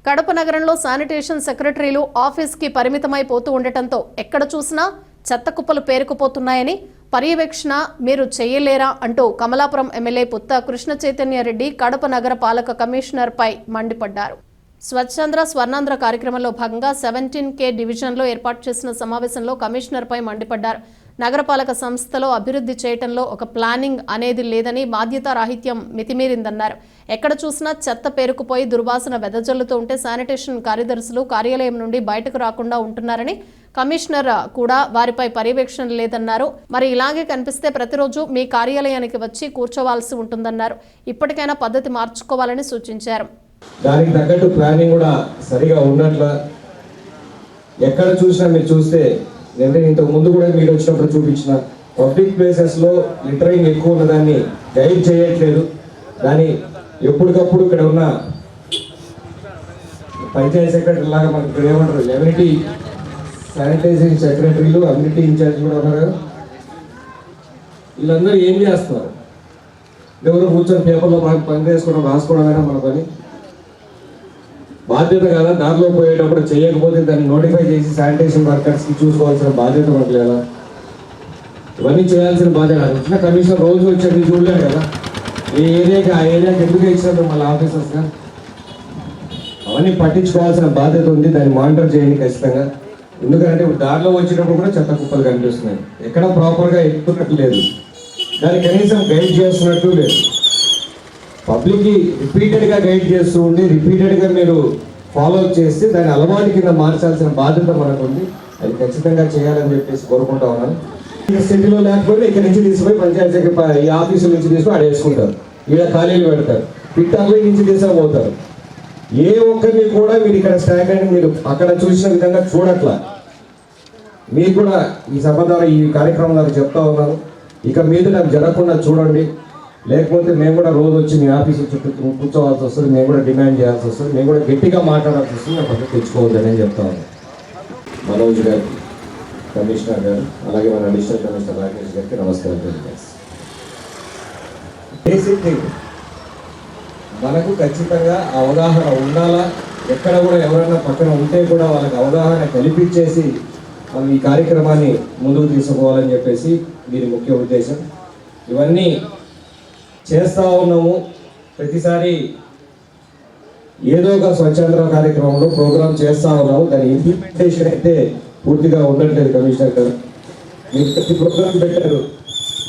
కడప నగరంలో శానిటేషన్ సెక్రటరీలు ఆఫీస్కి పరిమితమైపోతూ ఉండటంతో ఎక్కడ చూసినా చెత్త కుప్పలు పేరుకుపోతున్నాయని, పర్యవేక్షణ మీరు చేయలేరా అంటూ కమలాపురం ఎమ్మెల్యే పుత్త కృష్ణ చైతన్య రెడ్డి కడప నగర పాలక కమిషనర్పై మండిపడ్డారు. స్వచ్ఛాంధ్ర స్వర్ణాంధ్ర కార్యక్రమంలో భాగంగా 17K డివిజన్లో ఏర్పాటు చేసిన సమావేశంలో కమిషనర్పై మండిపడ్డారు. నగరపాలక సంస్థలో అభివృద్ధి చేయటంలో ఒక ప్లానింగ్ అనేది లేదని, బాధ్యతారాహిత్యం మితిమీరిందన్నారు. ఎక్కడ చూసినా చెత్త పేరుకుపోయి దుర్వాసన వెదజల్లుతూ ఉంటే శానిటేషన్ కార్యదర్శులు కార్యాలయం నుండి బయటకు రాకుండా ఉంటున్నారని, కమిషనర్ కూడా వారిపై పర్యవేక్షణ లేదన్నారు. మరి ఇలాగే కనిపిస్తే ప్రతిరోజు మీ కార్యాలయానికి వచ్చి కూర్చోవాల్సి ఉంటుందన్నారు. ఇప్పటికైనా పద్ధతి మార్చుకోవాలని సూచించారు. దానికి తగ్గట్టు ప్లానింగ్ కూడా సరిగా ఉన్నట్ల ఎక్కడ చూసినా మీరు చూస్తే ఇంతకు ముందు కూడా మీరు వచ్చినప్పుడు చూపించిన పబ్లిక్ ప్లేసెస్లో లిటరింగ్ ఎక్కువ ఉన్నదాన్ని గైడ్ చేయట్లేదు. దాన్ని ఎప్పటికప్పుడు ఇక్కడ ఉన్న పంచాయతీ సెక్రటరీ లాగా మనకి ఇక్కడ ఏమంటారు, ఎమ్యూనిటీ శానిటైజింగ్ సెక్రటరీలు, అమ్యూనిటీ ఇన్ఛార్జ్ కూడా ఉన్నారు కదా, వీళ్ళందరూ ఏం చేస్తున్నారు? ఎవరు కూర్చొని పేపర్లో పని చేసుకోవడం, రాసుకోవడమైనా మన పని బాధ్యత కదా. దారిలో పోయేటప్పుడు చేయకపోతే దాన్ని నోటిఫై చేసి శానిటేషన్ వర్కర్స్కి చూసుకోవాల్సిన బాధ్యత మనకు లేదా? ఇవన్నీ చేయాల్సిన బాధ్యత వచ్చిన కమిషన్ రోజు వచ్చేది చూడలేదు కదా. ఏ ఏరియాకి ఆ ఏరియాకి ఎందుకు ఇచ్చినట్టు మళ్ళీ ఆఫీసర్స్గా అవన్నీ పట్టించుకోవాల్సిన బాధ్యత ఉంది. దాన్ని మానిటర్ చేయండి ఖచ్చితంగా. ఎందుకంటే ఇప్పుడు దారిలో వచ్చినప్పుడు కూడా చెత్త కుప్పలు కనిపిస్తున్నాయి. ఎక్కడ ప్రాపర్గా ఎక్కుతున్నట్టు లేదు, దాన్ని కనీసం గైడ్ చేస్తున్నట్టు లేదు. పబ్లిక్కి రిపీటెడ్గా గైడ్ చేస్తూ ఉండి రిపీటెడ్గా మీరు ఫాలో అప్ చేస్తే దాన్ని అలవాటు కింద మార్చాల్సిన బాధ్యత మనకు ఉంది. అది ఖచ్చితంగా చేయాలని చెప్పేసి కోరుకుంటా ఉన్నాను. సిటీలో లేకపోతే ఇక్కడ నుంచి తీసుకుపోయి పంచాయతీ ఈ ఆఫీసుల నుంచి తీసుకుని ఆడ వేసుకుంటారు, ఇలా ఖాళీలు పెడతారు, పిట్టర్ల నుంచి తీసుకుపోతారు. ఏ ఒక్కరిని కూడా మీరు ఇక్కడ స్టాండ్ అని మీరు అక్కడ చూసిన విధంగా చూడట్లా. మీకు కూడా ఈ సభ ద్వారా ఈ కార్యక్రమం ద్వారా చెప్తా ఉన్నాను, ఇక మీద నాకు జరగకుండా చూడండి. లేకపోతే మేము కూడా రోజు వచ్చి మీ ఆఫీసు చుట్టూ కూర్చోవాల్సి వస్తుంది, మేము కూడా డిమాండ్ చేయాల్సి వస్తుంది, మేము కూడా గట్టిగా మాట్లాడాల్సి వస్తుంది. నా పక్కన తెచ్చుకోవద్దని చెప్తా ఉన్నాను. మనోజ్ గారు, కమిషనర్ గారు, అలాగే మన అడిషనల్ కమిషనర్ రాకేష్ గారికి నమస్కారం తెలియజేస్తాను. బేసిక్ థింగ్ మనకు ఖచ్చితంగా అవగాహన ఉండాలా. ఎక్కడ కూడా ఎవరైనా పక్కన ఉంటే కూడా వాళ్ళకి అవగాహన కల్పించేసి మనం ఈ కార్యక్రమాన్ని ముందుకు తీసుకుపోవాలని చెప్పేసి దీని ముఖ్య ఉద్దేశం. ఇవన్నీ చేస్తూ ఉన్నాము. ప్రతిసారి ఏదో ఒక స్వచ్ఛాంధ్ర కార్యక్రమంలో ప్రోగ్రామ్ చేస్తూ ఉన్నాము. దాని ఇంప్లిమెంటేషన్ అయితే పూర్తిగా ఉండట్లేదు. కమిషనర్ గారు మీరు ప్రతి ప్రోగ్రాం పెట్టారు,